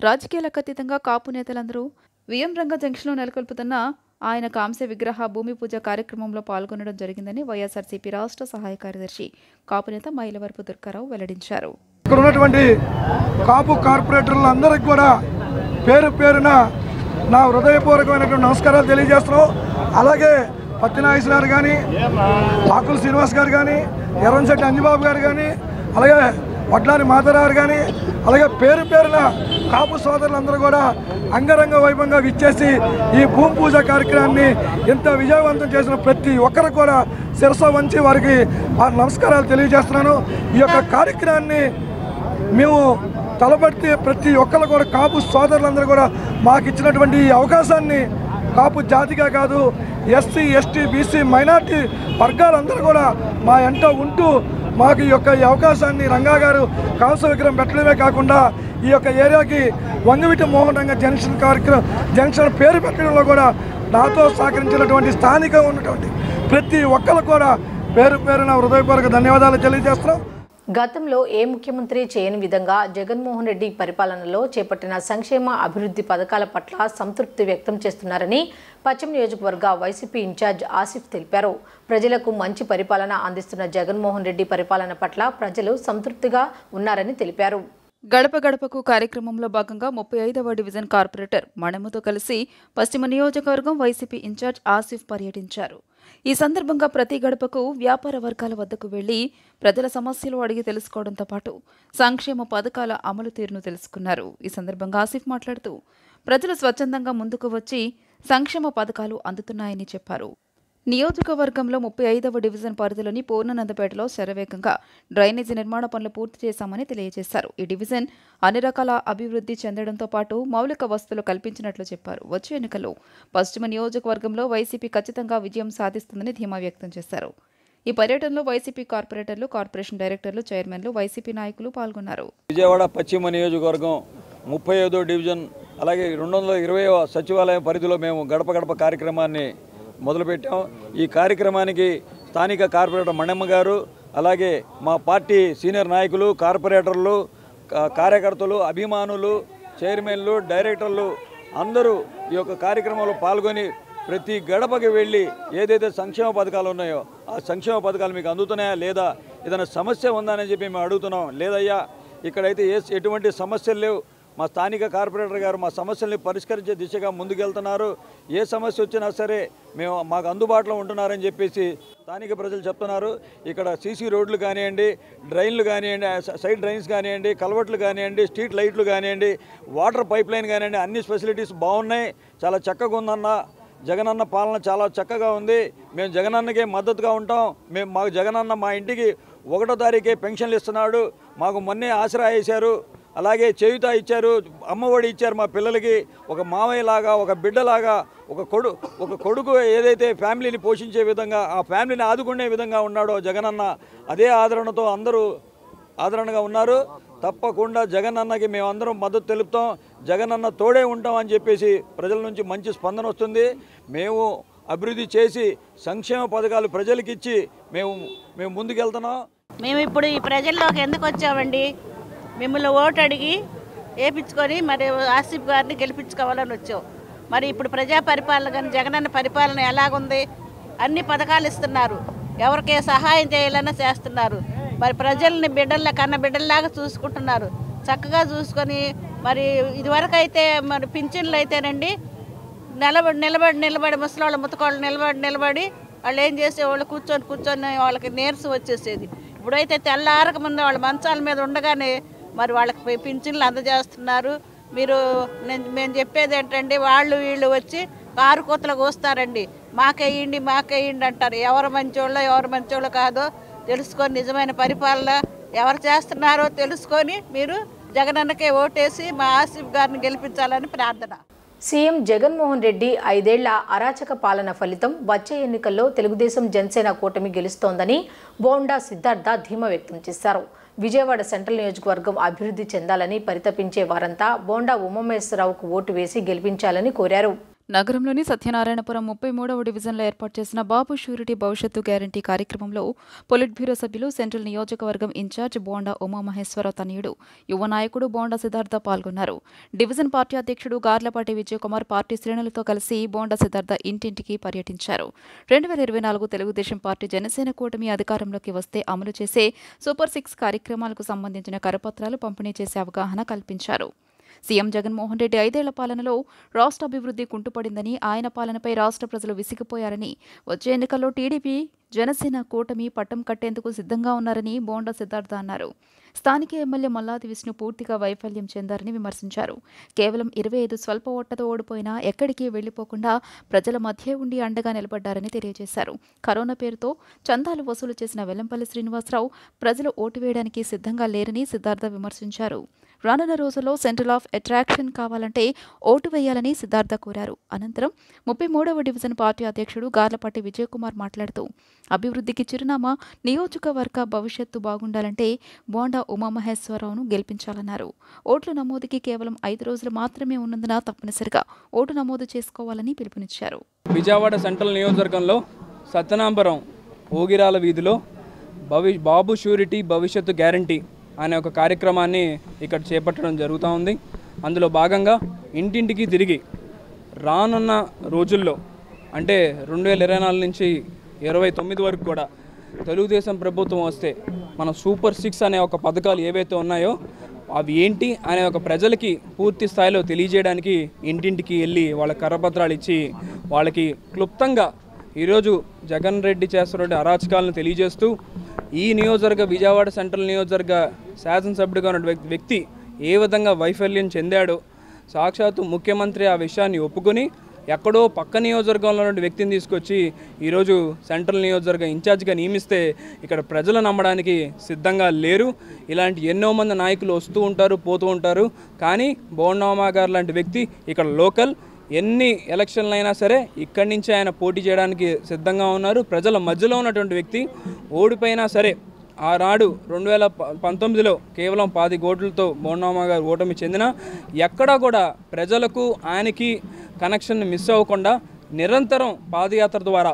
రాజకీయాలకు అతీతంగా కాపు నేతలందరూ విఎం రంగా జంక్షన్లో నెలకొల్పుతున్న ఆయన కాంస్య విగ్రహ భూమి పూజ కార్యక్రమంలో పాల్గొనడం జరిగిందని వైఎస్ఆర్సీపీ రాష్ట్ర సహాయ కార్యదర్శి కాపు నేత మైలవరపు దుర్గారావు వెల్లడించారు. ఇక్కడ ఉన్నటువంటి కాపు కార్పొరేటర్లందరికీ కూడా పేరు పేరున నా హృదయపూర్వకమైనటువంటి నమస్కారాలు తెలియజేస్తున్నాం. అలాగే పత్తినాగేశ్వర గారు కానీ, ఆకుల శ్రీనివాస్ గారు కానీ, ఎర్రంశెట్టి అంజబాబు గారు కానీ, అలాగే వడ్లాని మాధవరావు కానీ, అలాగే పేరు పేరున కాపు సోదరులందరూ కూడా అంగరంగ వైభవంగా విచ్చేసి ఈ భూమి పూజ కార్యక్రమాన్ని ఇంత విజయవంతం చేసిన ప్రతి ఒక్కరు కూడా శిరస్సు వంచి వారికి నమస్కారాలు తెలియజేస్తున్నాను. ఈ యొక్క కార్యక్రమాన్ని మేము తలపడితే ప్రతి ఒక్కరు కూడా కాపు సోదరులందరూ కూడా మాకు ఇచ్చినటువంటి ఈ అవకాశాన్ని కాపు జాతిగా కాదు, ఎస్సీ, ఎస్టీ, బీసీ, మైనార్టీ వర్గాలందరూ కూడా మా ఎంట ఉంటూ మాకు ఈ అవకాశాన్ని రంగా గారు కాంస్య విగ్రహం పెట్టడమే కాకుండా ఈ యొక్క ఏరియాకి వంగవీటి మోహన్ రంగా జంక్షన్ పేరు పెట్టడంలో కూడా నాతో సహకరించినటువంటి స్థానికంగా ఉన్నటువంటి ప్రతి ఒక్కరు కూడా పేరు పేరున హృదయపూర్వక ధన్యవాదాలు తెలియజేస్తున్నాం. గతంలో ఏ ముఖ్యమంత్రి చేయని విధంగా జగన్మోహన్ రెడ్డి పరిపాలనలో చేపట్టిన సంక్షేమ అభివృద్ధి పథకాల పట్ల సంతృప్తి వ్యక్తం చేస్తున్నారని పశ్చిమ నియోజకవర్గ వైసీపీ ఇన్ఛార్జ్ ఆసిఫ్ తెలిపారు. ప్రజలకు మంచి పరిపాలన అందిస్తున్న జగన్మోహన్ రెడ్డి పరిపాలన పట్ల ప్రజలు సంతృప్తిగా ఉన్నారని తెలిపారు. గడప గడపకు కార్యక్రమంలో భాగంగా 35వ డివిజన్ కార్పొరేటర్ మణముతో కలిసి పశ్చిమ నియోజకవర్గం వైసీపీ ఇన్ఛార్జ్ ఆసిఫ్ పర్యటించారు. ఈ సందర్భంగా ప్రతి గడపకు వ్యాపార వర్గాల వద్దకు వెళ్లి ప్రజల సమస్యలు అడిగి తెలుసుకోవడంతో పాటు సంక్షేమ పథకాల అమలు తీరును తెలుసుకున్నారు. ఈ సందర్భంగా ఆసిఫ్ మాట్లాడుతూ ప్రజలు స్వచ్ఛందంగా ముందుకు వచ్చి సంక్షేమ పథకాలు అందుతున్నాయని చెప్పారు. నియోజకవర్గంలో 35వ డివిజన్ పరిధిలోని పూర్ణనందపేటలో శరవేగంగా డ్రైనేజీ నిర్మాణ పనులు పూర్తి చేశామని తెలియజేశారు. ఈ డివిజన్ అన్ని రకాల అభివృద్ధి చెందడంతో పాటు మౌలిక వసతులు కల్పించినట్లు చెప్పారు. వచ్చే ఎన్నికల్లో పశ్చిమ నియోజకవర్గంలో వైసీపీ ఖచ్చితంగా విజయం సాధిస్తుందని ధీమా వ్యక్తం చేశారు. ఈ పర్యటనలో వైసీపీ కార్పొరేటర్లు, కార్పొరేషన్ డైరెక్టర్లు, చైర్మన్లు, వైసీపీ నాయకులు పాల్గొన్నారు. విజయవాడ పశ్చిమ నియోజకవర్గం 35వ డివిజన్ అలాగే 220వ సచివాలయం పరిధిలో మేము గడప గడప కార్యక్రమాన్ని మొదలుపెట్టాం. ఈ కార్యక్రమానికి స్థానిక కార్పొరేటర్ మణమ్మ గారు, అలాగే మా పార్టీ సీనియర్ నాయకులు, కార్పొరేటర్లు, కార్యకర్తలు, అభిమానులు, చైర్మన్లు, డైరెక్టర్లు అందరూ ఈ యొక్క కార్యక్రమంలో పాల్గొని ప్రతి గడపకి వెళ్ళి ఏదైతే సంక్షేమ పథకాలు ఉన్నాయో ఆ సంక్షేమ పథకాలు మీకు అందుతున్నాయా లేదా, ఏదైనా సమస్య ఉందా అని చెప్పి మేము అడుగుతున్నాం. లేదయ్యా, ఇక్కడైతే ఎటువంటి సమస్యలు లేవు, మా స్థానిక కార్పొరేటర్ గారు మా సమస్యల్ని పరిష్కరించే దిశగా ముందుకెళ్తున్నారు, ఏ సమస్య వచ్చినా సరే మాకు అందుబాటులో ఉంటున్నారని చెప్పేసి స్థానిక ప్రజలు చెప్తున్నారు. ఇక్కడ సీసీ రోడ్లు కానివ్వండి, డ్రైన్లు కానివ్వండి, సైడ్ డ్రైన్స్ కానివ్వండి, కల్వర్ట్లు కానివ్వండి, స్ట్రీట్ లైట్లు కానివ్వండి, వాటర్ పైప్ లైన్ కానివ్వండి, అన్ని ఫెసిలిటీస్ బాగున్నాయి. చాలా చక్కగా ఉందన్న. జగనన్న పాలన చాలా చక్కగా ఉంది. మేము జగనన్నకే మద్దతుగా ఉంటాం. మాకు జగనన్న మా ఇంటికి 1వ తారీఖే పెన్షన్లు ఇస్తున్నాడు. మాకు మొన్నే ఆసరా వేశారు, అలాగే చేయుత ఇచ్చారు, అమ్మఒడి ఇచ్చారు. మా పిల్లలకి ఒక మామయ్యలాగా, ఒక బిడ్డలాగా, ఒక కొడుకు ఏదైతే ఫ్యామిలీని పోషించే విధంగా, ఆ ఫ్యామిలీని ఆదుకునే విధంగా ఉన్నాడో జగనన్న, అదే ఆదరణతో అందరూ ఆదరణగా ఉన్నారు. తప్పకుండా జగనన్నకి మేమందరం మద్దతు తెలుపుతాం, జగనన్న తోడే ఉంటాం అని చెప్పేసి ప్రజల నుంచి మంచి స్పందన వస్తుంది. మేము అభివృద్ధి చేసి సంక్షేమ పథకాలు ప్రజలకు ఇచ్చి మేము ముందుకెళ్తున్నాం. మేము ఇప్పుడు ఈ ప్రజల్లోకి ఎందుకు వచ్చామండి? మిమ్మల్ని ఓటు అడిగి వేయించుకొని మరి ఆసిఫ్ గారిని గెలిపించుకోవాలని వచ్చాం. మరి ఇప్పుడు ప్రజా పరిపాలన కానీ జగనన్న పరిపాలన ఎలాగుంది? అన్ని పథకాలు ఇస్తున్నారు, ఎవరికే సహాయం చేయాలన్నా చేస్తున్నారు. మరి ప్రజల్ని కన్న బిడ్డల్లాగా చూసుకుంటున్నారు, చక్కగా చూసుకొని. మరి ఇదివరకు అయితే మరి పింఛన్లు అయితేనండి నిలబడి ముసలోళ్ళు ముతకోళ్ళు నిలబడి వాళ్ళు ఏం చేసేవాళ్ళు, కూర్చొని వాళ్ళకి నీరసం వచ్చేసేది. ఇప్పుడైతే తెల్లారక ముందు వాళ్ళ మంచాల మీద ఉండగానే మరి వాళ్ళకి పింఛన్లు అందజేస్తున్నారు. మేము చెప్పేది ఏంటంటే, వీళ్ళు వచ్చి కారు కూతలు కోస్తారండి, మాకేయండి అంటారు. ఎవరు మంచోళ్ళో కాదో తెలుసుకొని నిజమైన పరిపాలన ఎవరు చేస్తున్నారో తెలుసుకొని మీరు జగనన్నకే ఓటేసి మా ఆసిఫ్ గారిని గెలిపించాలని ప్రార్థన. సీఎం జగన్మోహన్ రెడ్డి 5 ఏళ్ల అరాచక పాలన ఫలితం వచ్చే ఎన్నికల్లో తెలుగుదేశం జనసేన కూటమి గెలుస్తోందని బోండా సిద్ధార్థ ధీమా వ్యక్తం చేశారు. విజయవాడ సెంట్రల్ నియోజకవర్గం అభివృద్ధి చెందాలని పరితపించే వారంతా బోండా ఉమామహేశ్వరరావుకు ఓటు వేసి గెలిపించాలని కోరారు. నగరంలోని సత్యనారాయణపురం 33వ డివిజన్లో ఏర్పాటు చేసిన బాబు షూరిటీ భవిష్యత్తు గ్యారంటీ కార్యక్రమంలో పొలిట్ బ్యూరో సభ్యులు, సెంట్రల్ నియోజకవర్గం ఇన్ఛార్జ్ బోండా ఉమామహేశ్వరరావు తనయుడు, యువ నాయకుడు బోండా సిద్ధార్థ పాల్గొన్నారు. డివిజన్ పార్టీ అధ్యక్షుడు గార్లపాటి విజయకుమార్ పార్టీ శ్రేణులతో కలిసి బోండా సిద్ధార్థ ఇంటింటికి పర్యటించారు. 2024 తెలుగుదేశం పార్టీ జనసేన కూటమి అధికారంలోకి వస్తే అమలు చేసే సూపర్ 6 కార్యక్రమాలకు సంబంధించిన కరపత్రాలు పంపిణీ చేసే అవగాహన కల్పించారు. సీఎం జగన్మోహన్ రెడ్డి 5 ఏళ్ల పాలనలో రాష్ట్ర అభివృద్ధి కుంటుపడిందని, ఆయన పాలనపై రాష్ట్ర ప్రజలు విసిగిపోయారని, వచ్చే ఎన్నికల్లో టీడీపీ జనసేన కూటమి పట్టం కట్టేందుకు సిద్ధంగా ఉన్నారని బోండా సిద్ధార్థ అన్నారు. స్థానిక ఎమ్మెల్యే మల్లాది విష్ణు పూర్తిగా వైఫల్యం చెందారని విమర్శించారు. కేవలం 25 స్వల్ప ఓట్లతో ఓడిపోయినా ఎక్కడికి వెళ్లిపోకుండా ప్రజల మధ్య ఉండి అండగా నిలబడ్డారని తెలియజేశారు. కరోనా పేరుతో చందాలు వసూలు చేసిన వెల్లంపల్లి శ్రీనివాసరావు ప్రజలు ఓటు వేయడానికి సిద్ధంగా లేరని సిద్ధార్థ విమర్శించారు. రానున్న రోజుల్లో సెంట్రల్ ఆఫ్ అట్రాక్షన్ కావాలంటే ఓటు వేయాలని సిద్ధార్థ కోరారు. అనంతరం 33వ డివిజన్ పార్టీ అధ్యక్షుడు గార్లపాటి విజయకుమార్ మాట్లాడుతూ, అభివృద్ధికి చిరునామా నియోజకవర్గ భవిష్యత్తు బాగుండాలంటే బోండా ఉమామహేశ్వరరావును గెలిపించాలన్నారు. ఓట్ల నమోదుకి కేవలం 5 రోజులు మాత్రమే ఉన్నందున తప్పనిసరిగా ఓటు నమోదు చేసుకోవాలని పిలుపునిచ్చారు. విజయవాడ సెంట్రల్ నియోజకవర్గంలో సత్యనాంబరం ఓగిరాల వీధిలో బాబు షూరిటీ భవిష్యత్తు గ్యారంటీ అనే ఒక కార్యక్రమాన్ని ఇక్కడ చేపట్టడం జరుగుతూ ఉంది. అందులో భాగంగా ఇంటింటికి తిరిగి రానున్న రోజుల్లో అంటే 2024 నుంచి 29 వరకు కూడా తెలుగుదేశం ప్రభుత్వం వస్తే మన సూపర్ 6 అనే ఒక పథకాలు ఏవైతే ఉన్నాయో అవి ఏంటి అనే ఒక ప్రజలకి పూర్తి స్థాయిలో తెలియజేయడానికి ఇంటింటికి వెళ్ళి వాళ్ళ కరపత్రాలు ఇచ్చి వాళ్ళకి క్లుప్తంగా ఈరోజు జగన్ రెడ్డి చేస్తున్న అరాచకాలను తెలియజేస్తూ ఈ నియోజకవర్గ విజయవాడ సెంట్రల్ నియోజకవర్గ శాసనసభ్యుడిగా ఉన్న వ్యక్తి ఏ విధంగా వైఫల్యం చెందాడో సాక్షాత్తు ముఖ్యమంత్రి ఆ విషయాన్ని ఒప్పుకొని ఎక్కడో పక్క నియోజకవర్గంలో ఉన్న వ్యక్తిని తీసుకొచ్చి ఈరోజు సెంట్రల్ నియోజకవర్గ ఇన్ఛార్జిగా నియమిస్తే ఇక్కడ ప్రజలు నమ్మడానికి సిద్ధంగా లేరు. ఇలాంటి ఎన్నో మంది నాయకులు వస్తూ ఉంటారు, పోతూ ఉంటారు. కానీ బోండా ఉమా గారు లాంటి వ్యక్తి ఇక్కడ లోకల్, ఎన్ని ఎలక్షన్లు అయినా సరే ఇక్కడి నుంచి ఆయన పోటీ చేయడానికి సిద్ధంగా ఉన్నారు. ప్రజల మధ్యలో ఉన్నటువంటి వ్యక్తి ఓడిపోయినా సరే ఆనాడు 2019లో కేవలం 10 ఓట్లతో బోండమ్మ గారు ఓటమి చెందిన ఎక్కడా కూడా ప్రజలకు ఆయనకి కనెక్షన్ మిస్ అవ్వకుండా నిరంతరం పాదయాత్ర ద్వారా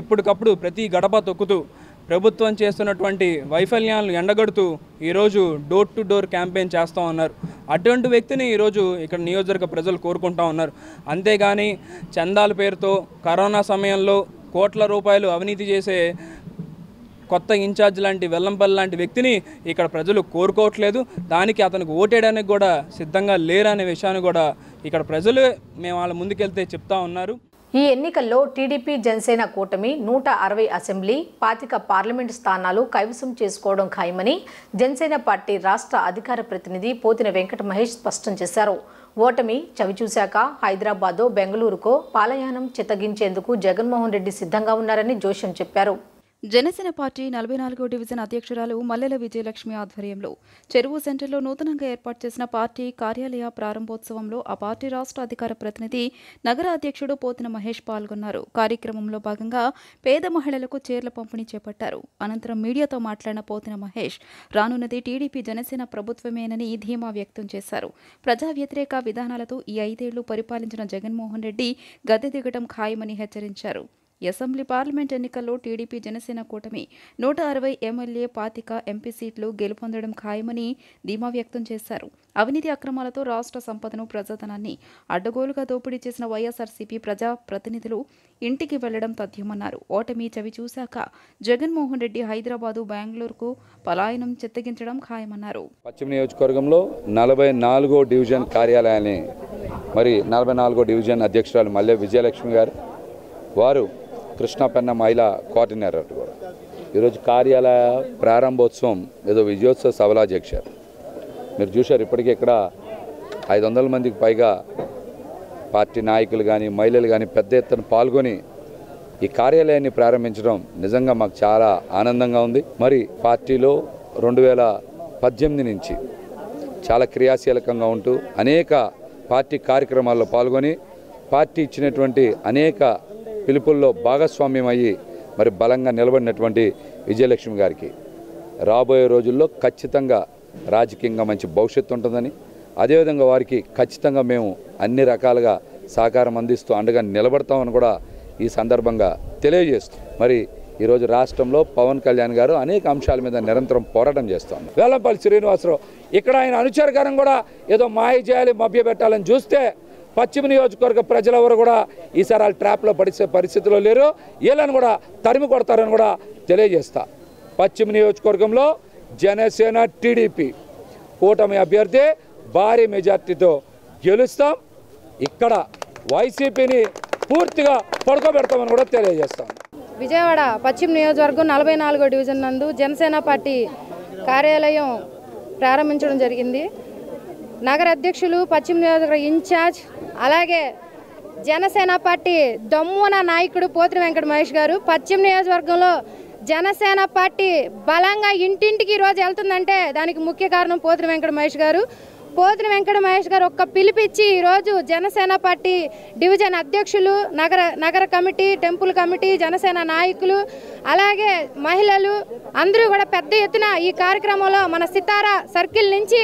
ఎప్పటికప్పుడు ప్రతి గడప తొక్కుతూ ప్రభుత్వం చేస్తున్నటువంటి వైఫల్యాలను ఎండగడుతూ ఈరోజు డోర్ టు డోర్ క్యాంపెయిన్ చేస్తూ ఉన్నారు. అటువంటి వ్యక్తిని ఈరోజు ఇక్కడ నియోజకవర్గ ప్రజలు కోరుకుంటూ ఉన్నారు. అంతేగాని చందాల పేరుతో కరోనా సమయంలో కోట్ల రూపాయలు అవినీతి చేసే కొత్త ఇన్ఛార్జ్ లాంటి వెల్లంపల్లి లాంటి వ్యక్తిని ఇక్కడ ప్రజలు కోరుకోవట్లేదు. దానికి అతనికి ఓటేయడానికి కూడా సిద్ధంగా లేరనే విషయాన్ని కూడా ఇక్కడ ప్రజలు మేము వాళ్ళ ముందుకెళ్తే చెప్తా ఉన్నారు. ఈ ఎన్నికల్లో టీడీపీ జనసేన కూటమి 160 అసెంబ్లీ 25 పార్లమెంటు స్థానాలు కైవసం చేసుకోవడం ఖాయమని జనసేన పార్టీ రాష్ట్ర అధికార ప్రతినిధి పోతిన వెంకట మహేష్ స్పష్టం చేశారు. ఓటమి చవిచూశాక హైదరాబాదో బెంగళూరుకో పాలయానం చిత్తగించేందుకు జగన్మోహన్ రెడ్డి సిద్ధంగా ఉన్నారని జోషన్ చెప్పారు. జనసేన పార్టీ 44వ డివిజన్ అధ్యక్షురాలు మల్లెల విజయలక్ష్మి ఆధ్వర్యంలో చెరువు సెంటర్లో నూతనంగా ఏర్పాటు చేసిన పార్టీ కార్యాలయ ప్రారంభోత్సవంలో ఆ పార్టీ రాష్ట్ర అధికార ప్రతినిధి నగర అధ్యక్షుడు పోతిన మహేష్ పాల్గొన్నారు. కార్యక్రమంలో భాగంగా పేద మహిళలకు చీరల పంపిణీ చేపట్టారు. అనంతరం మీడియాతో మాట్లాడిన పోతిన మహేష్ రానున్నది టీడీపీ జనసేన ప్రభుత్వమేనని ధీమా వ్యక్తం చేశారు. ప్రజా వ్యతిరేక విధానాలతో ఈ 5 ఏళ్లు పరిపాలించిన జగన్మోహన్ రెడ్డి గద్దె దిగడం ఖాయమని హెచ్చరించారు. అసెంబ్లీ పార్లమెంట్ ఎన్నికల్లో టీడీపీ జనసేన కూటమి 160 ఎమ్మెల్యే 25 ఎంపీ సీట్లు గెలుపొందడం ఖాయమని ధీమా వ్యక్తం చేశారు. అవినీతి అక్రమాలతో రాష్ట్ర సంపదను ప్రజాధనాన్ని అడ్డగోలుగా దోపిడీ చేసిన వైఎస్ఆర్సీపీ ప్రజా ప్రతినిధులు ఇంటికి వెళ్లడం తథ్యమన్నారు. ఓటమి చవి చూశాక జగన్మోహన్ రెడ్డి హైదరాబాదు బెంగళూరుకు పలాయనం చిత్తగించడం ఖాయమన్నారు. పశ్చిమ నియోజకవర్గంలో 44వ డివిజన్ కార్యాలయాన్ని 44వ డివిజన్ అధ్యక్షురాలు మల్లె విజయలక్ష్మి గారు వారు కృష్ణాపెన్న మహిళా కోఆర్డినేటర్ కూడా ఈరోజు కార్యాలయ ప్రారంభోత్సవం ఏదో విజయోత్సవ సభలా చేశారు. మీరు చూశారు ఇప్పటికీ ఇక్కడ 500 మందికి పైగా పార్టీ నాయకులు కానీ మహిళలు కానీ పెద్ద ఎత్తున పాల్గొని ఈ కార్యాలయాన్ని ప్రారంభించడం నిజంగా మాకు చాలా ఆనందంగా ఉంది. మరి పార్టీలో 2018 నుంచి చాలా క్రియాశీలకంగా ఉంటూ అనేక పార్టీ కార్యక్రమాల్లో పాల్గొని పార్టీ ఇచ్చినటువంటి అనేక పిలుపుల్లో భాగస్వామ్యం అయ్యి మరి బలంగా నిలబడినటువంటి విజయలక్ష్మి గారికి రాబోయే రోజుల్లో ఖచ్చితంగా రాజకీయంగా మంచి భవిష్యత్తు ఉంటుందని, అదేవిధంగా వారికి ఖచ్చితంగా మేము అన్ని రకాలుగా సహకారం అందిస్తూ అండగా నిలబడతామని కూడా ఈ సందర్భంగా తెలియజేస్తూ మరి ఈరోజు రాష్ట్రంలో పవన్ కళ్యాణ్ గారు అనేక అంశాల మీద నిరంతరం పోరాటం చేస్తాం. వెల్లంపల్లి శ్రీనివాసరావు ఇక్కడ ఆయన అనుచరగారం కూడా ఏదో మాయ చేయాలి మభ్యపెట్టాలని చూస్తే పశ్చిమ నియోజకవర్గ ప్రజలెవరు కూడా ఈసారి వాళ్ళు ట్రాప్లో పడిసే పరిస్థితిలో లేరు. వీళ్ళని కూడా తరిమి కొడతారని కూడా తెలియజేస్తా. పశ్చిమ నియోజకవర్గంలో జనసేన టీడీపీ కూటమి అభ్యర్థి భారీ మెజార్టీతో గెలుస్తాం. ఇక్కడ వైసీపీని పూర్తిగా పడుకోబెడతామని కూడా తెలియజేస్తాం. విజయవాడ పశ్చిమ నియోజకవర్గం 44వ డివిజన్ నందు జనసేన పార్టీ కార్యాలయం ప్రారంభించడం జరిగింది. నగర అధ్యక్షులు పశ్చిమ నియోజకవర్గ ఇన్ఛార్జ్ అలాగే జనసేన పార్టీ దమ్మున నాయకుడు పోతిన వెంకట మహేష్ గారు పశ్చిమ నియోజకవర్గంలో జనసేన పార్టీ బలంగా ఇంటింటికి ఈరోజు వెళ్తుందంటే దానికి ముఖ్య కారణం పోతిన వెంకట మహేష్ గారు. పోతిన వెంకట మహేష్ గారు ఒక్క పిలిపిచ్చి ఈరోజు జనసేన పార్టీ డివిజన్ అధ్యక్షులు నగర కమిటీ టెంపుల్ కమిటీ జనసేన నాయకులు అలాగే మహిళలు అందరూ కూడా పెద్ద ఎత్తున ఈ కార్యక్రమంలో మన సితారా సర్కిల్ నుంచి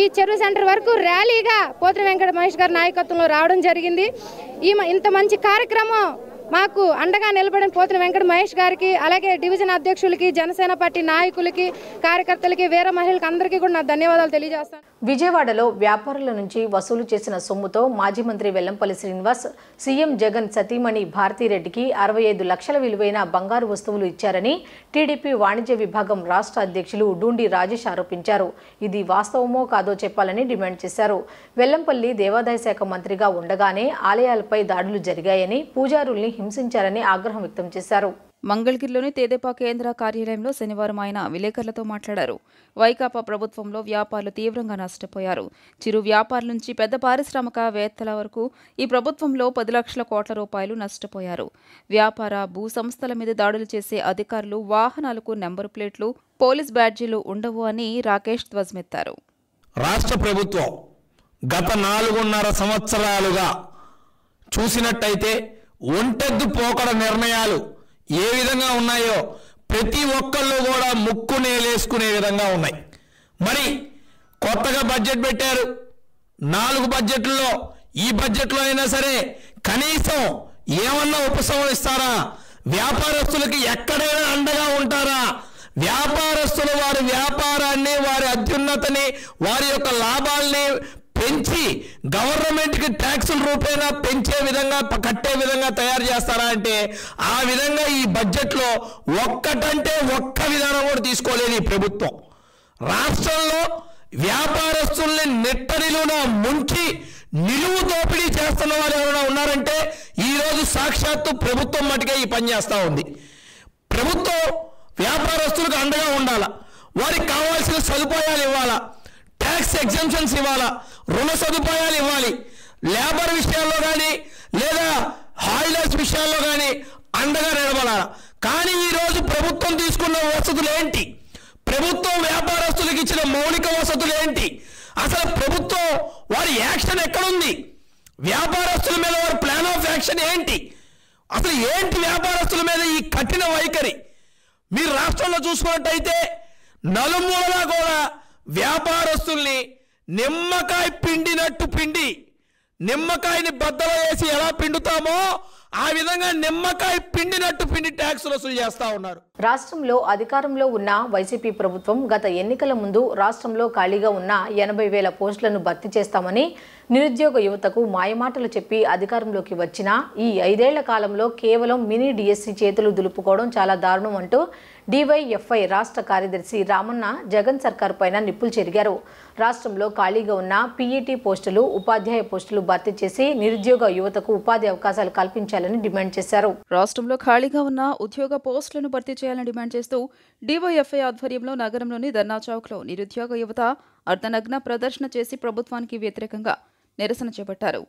ఈ చెరువు సెంటర్ వరకు ర్యాలీగా పోతిన వెంకట మహేష్ గారి నాయకత్వంలో రావడం జరిగింది. ఇంత మంచి కార్యక్రమం మాకు అండగా నిలబడిన పోతిన వెంకట మహేష్ గారికి అలాగే డివిజన్ అధ్యక్షులకి జనసేన పార్టీ నాయకులకి కార్యకర్తలకి వీర మహిళలకు అందరికీ కూడా నా ధన్యవాదాలు తెలియజేస్తాను. విజయవాడలో వ్యాపారుల నుంచి వసూలు చేసిన సొమ్ముతో మాజీ మంత్రి వెల్లంపల్లి శ్రీనివాస్ సీఎం జగన్ సతీమణి భారతీరెడ్డికి 65 లక్షల విలువైన బంగారు వస్తువులు ఇచ్చారని టీడీపీ వాణిజ్య విభాగం రాష్ట్ర అధ్యక్షులు డూండి రాజేష్ ఆరోపించారు. ఇది వాస్తవమో కాదో చెప్పాలని డిమాండ్ చేశారు. వెల్లంపల్లి దేవాదాయ శాఖ మంత్రిగా ఉండగానే ఆలయాలపై దాడులు జరిగాయని పూజారుల్ని హింసించారని ఆగ్రహం వ్యక్తం చేశారు. మంగళగిరిలోని తెదేపా కేంద్ర కార్యాలయంలో శనివారం ఆయన విలేకరులతో మాట్లాడారు. వైకాపా ప్రభుత్వంలో వ్యాపారులు తీవ్రంగా నష్టపోయారు. చిరు వ్యాపారుల నుంచి పెద్ద పారిశ్రామికవేత్తల వరకు ఈ ప్రభుత్వంలో 10 లక్షల కోట్ల రూపాయలు నష్టపోయారు. వ్యాపార భూ సంస్థల మీద దాడులు చేసే అధికారులు వాహనాలకు నెంబర్ ప్లేట్లు పోలీస్ బ్యాడ్జీలు ఉండవు అని రాకేష్ ధ్వజమెత్తారు. రాష్ట్ర ప్రభుత్వం గత 4.5 సంవత్సరాలుగా చూసినట్టయితే ఒంటెద్దు పోకడ నిర్ణయాలు ఏ విధంగా ఉన్నాయో ప్రతి ఒక్కళ్ళు కూడా ముక్కు నేలేసుకునే విధంగా ఉన్నాయి. మరి కొత్తగా బడ్జెట్ పెట్టారు. 4 బడ్జెట్లలో ఈ బడ్జెట్లో అయినా సరే కనీసం ఏమన్నా ఉపశమనిస్తారా? వ్యాపారస్తులకి ఎక్కడైనా అండగా ఉంటారా? వ్యాపారస్తులు వారి వ్యాపారాన్ని, వారి అత్యున్నతని, వారి యొక్క లాభాల్ని పెంచి గవర్నమెంట్కి ట్యాక్సుల రూపేణా పెంచే విధంగా, కట్టే విధంగా తయారు చేస్తారా అంటే ఆ విధంగా ఈ బడ్జెట్లో ఒక్కటంటే ఒక్క విధానం కూడా తీసుకోలేదు ఈ ప్రభుత్వం. రాష్ట్రంలో వ్యాపారస్తుల్ని నెట్టడిలోన ముంచి నిలువు దోపిడీ చేస్తున్న వారు ఎవరైనా ఉన్నారంటే ఈరోజు సాక్షాత్తు ప్రభుత్వం మటుకే ఈ పని చేస్తూ ఉంది. ప్రభుత్వం వ్యాపారస్తులకు అండగా ఉండాలా, వారికి కావాల్సిన సదుపాయాలు ఇవ్వాలా, ట్యాక్స్ ఎగ్జంప్షన్స్ ఇవ్వాలా, రుణ సదుపాయాలు ఇవ్వాలి, లేబర్ విషయాల్లో కానీ లేదా హాలిడేస్ విషయాల్లో కానీ అండగా నిలబడాలా. కానీ ఈరోజు ప్రభుత్వం తీసుకున్న వసతులు ఏంటి? ప్రభుత్వం వ్యాపారస్తులకు ఇచ్చిన మౌలిక వసతులు ఏంటి? అసలు ప్రభుత్వం వారి యాక్షన్ ఎక్కడుంది? వ్యాపారస్తుల మీద వారి ప్లాన్ ఆఫ్ యాక్షన్ ఏంటి? అసలు ఏంటి వ్యాపారస్తుల మీద ఈ కఠిన వైఖరి? మీరు రాష్ట్రంలో చూసుకున్నట్టయితే నలుమూలలా కూడా వ్యాపారస్తుల్ని నిమ్మకాయ పిండినట్టు పిండి, నిమ్మకాయని బద్దలో వేసి ఎలా పిండుతామో ఆ విధంగా నిమ్మకాయ పిండినట్టు పిండి ట్యాక్సులు వసూలు చేస్తా ఉన్నారు. రాష్ట్రంలో అధికారంలో ఉన్న వైసీపీ ప్రభుత్వం గత ఎన్నికల ముందు రాష్ట్రంలో ఖాళీగా ఉన్న 80,000 పోస్టులను భర్తీ చేస్తామని నిరుద్యోగ యువతకు మాయమాటలు చెప్పి అధికారంలోకి వచ్చిన ఈ 5 ఏళ్ల కాలంలో కేవలం మినీ డిఎస్సి చేతులు దులుపుకోవడం చాలా దారుణం అంటూ డివైఎఫ్ఐ రాష్ట్ర కార్యదర్శి రామన్న జగన్ సర్కార్ పైన నిప్పులు చెరిగారు. రాష్ట్రంలో ఖాళీగా ఉన్న పీఈటీ పోస్టులు, ఉపాధ్యాయ పోస్టులు భర్తీ చేసి నిరుద్యోగ యువతకు ఉపాధి అవకాశాలు కల్పించాలని డిమాండ్ చేశారు. రాష్ట్రంలో ఖాళీగా ఉన్న ఉద్యోగ పోస్టులను భర్తీ చేయాలని డిమాండ్ చేస్తూ డివైఎఫ్ఐ ఆధ్వర్యంలో నగరంలోని ధర్నా చౌక్లో నిరుద్యోగ యువత అర్ధనగ్న ప్రదర్శన చేసి ప్రభుత్వానికి వ్యతిరేకంగా నిరసన చేపట్టారు.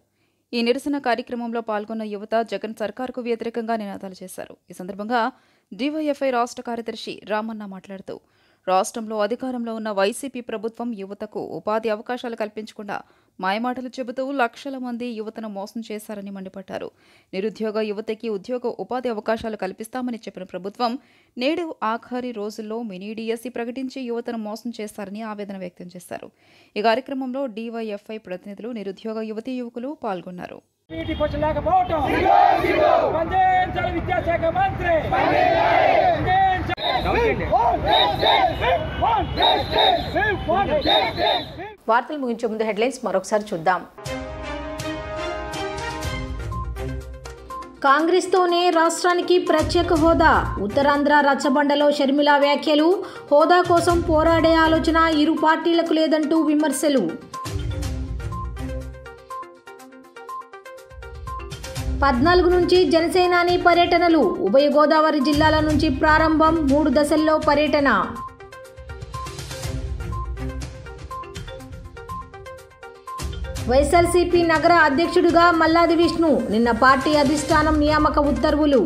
ఈ నిరసన కార్యక్రమంలో పాల్గొన్న యువత జగన్ సర్కార్కు వ్యతిరేకంగా నినాదాలు చేశారు. ఈ సందర్భంగా డివైఎఫ్ఐ రాష్ట్ర కార్యదర్శి రామన్న మాట్లాడుతూ రాష్ట్రంలో అధికారంలో ఉన్న వైసీపీ ప్రభుత్వం యువతకు ఉపాధి అవకాశాలు కల్పించకుండా మాయమాటలు చెబుతూ లక్షల మంది యువతను మోసం చేశారని మండిపడ్డారు. నిరుద్యోగ యువతకి ఉద్యోగ ఉపాధి అవకాశాలు కల్పిస్తామని చెప్పిన ప్రభుత్వం నేడు ఆఖరి రోజుల్లో మినీ డిఎస్సి ప్రకటించి యువతను మోసం చేస్తారని ఆవేదన వ్యక్తం చేశారు. ఈ కార్యక్రమంలో డివైఎఫ్ఐ ప్రతినిధులు, నిరుద్యోగ యువతీ యువకులు పాల్గొన్నారు. వార్తలు ముగించే ముందు హెడ్లైన్స్ మరొకసారి చూద్దాం. కాంగ్రెస్తోనే రాష్ట్రానికి ప్రత్యేక హోదా, ఉత్తరాంధ్ర రచ్చబండలో షర్మిల వ్యాఖ్యలు. హోదా కోసం పోరాడే ఆలోచన ఇరు పార్టీలకు లేదంటూ విమర్శలు. 14 నుంచి జనసేనాని పర్యటనలు, ఉభయ గోదావరి జిల్లాల నుంచి ప్రారంభం, 3 దశల్లో పర్యటన. వైఎస్ఆర్సీపీ నగర అధ్యక్షుడిగా మల్లాది విష్ణు, నిన్న పార్టీ అధిష్టానం నియామక ఉత్తర్వులు.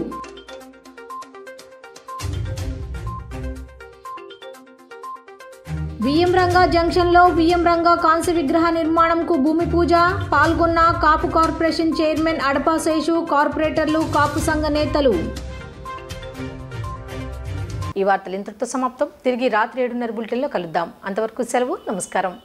విఎం రంగా జంక్షన్లో విఎం రంగా కాంస్య విగ్రహ నిర్మాణంకు భూమి పూజ, పాల్గొన్న కాపు కార్పొరేషన్ చైర్మన్ అడపా శేషు, కార్పొరేటర్లు, కాపు సంఘ నేతలు. ఈ వార్తలు ఇంతటితో సమాప్తం. తిరిగి రాత్రి 7:30 బులెటిన్లో కలుద్దాం. అంతవరకు సెలవు. నమస్కారం.